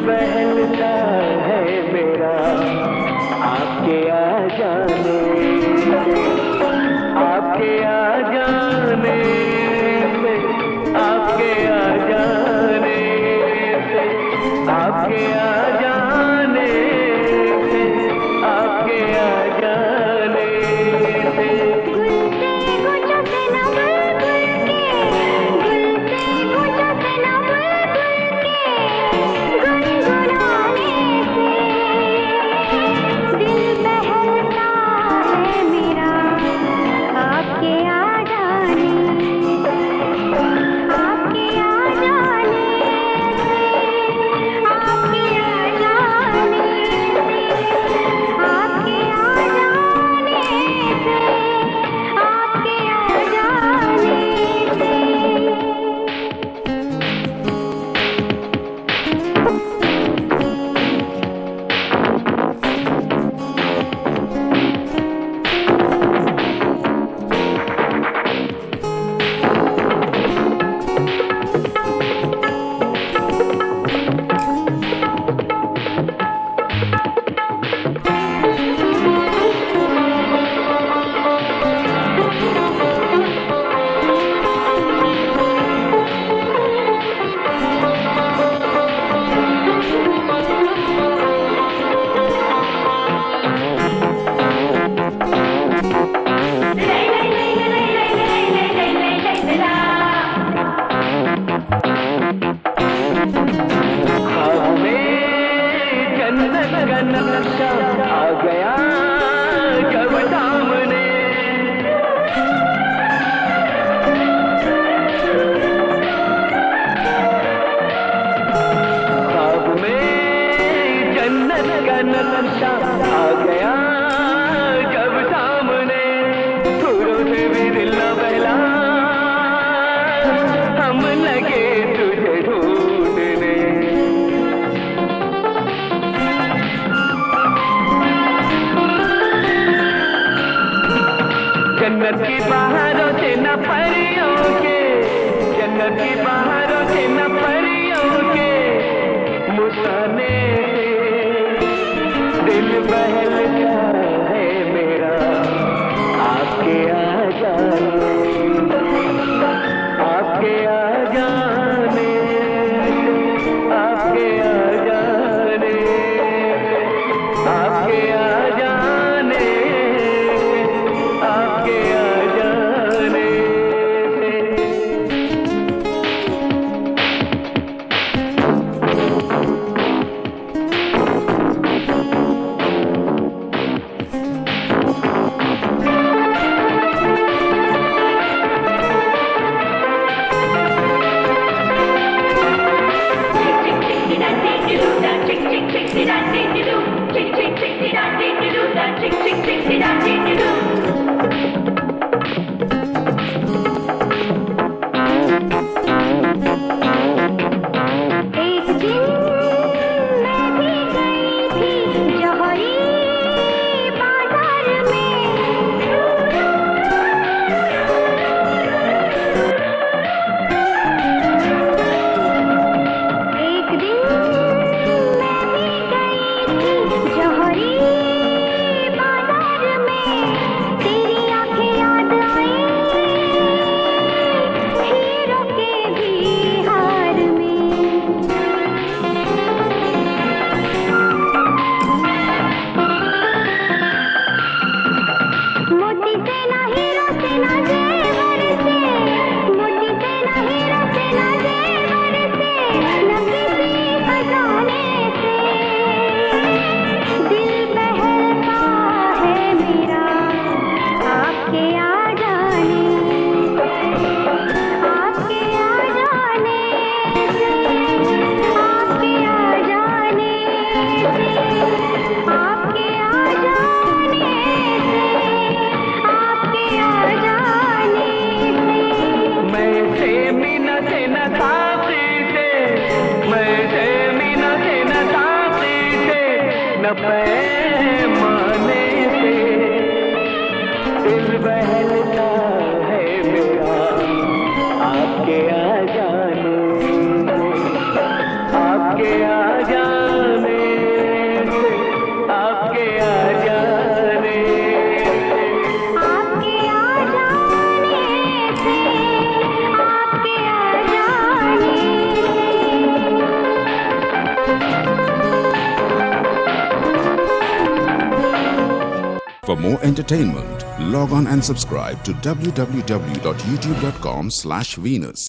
बहलता है मेरा आपके आ जाने आपके आ जाने से आपके आ जाने से आपके आ जाने से आपके आ जाने से नक्शा आ गया जब सामने ख्वाब में जन्नत का नक्शा आ गया जब सामने फूलों से भी दिल न बहला हम लगे तुझे ढूंढने जन्नत की बाहरों से न परियों के जन्नत की बाहरों से न परियों के मुस्काने से दिल बहलता है मेरा आपके आ जाने आपके आ जाने आपके आ जाने आपके आ जाने आपके आ जाने पैमाने से दिल बहलता है मेरा आपके आ जाने आपके आ जाने For more entertainment, log on and subscribe to www.youtube.com/Venus.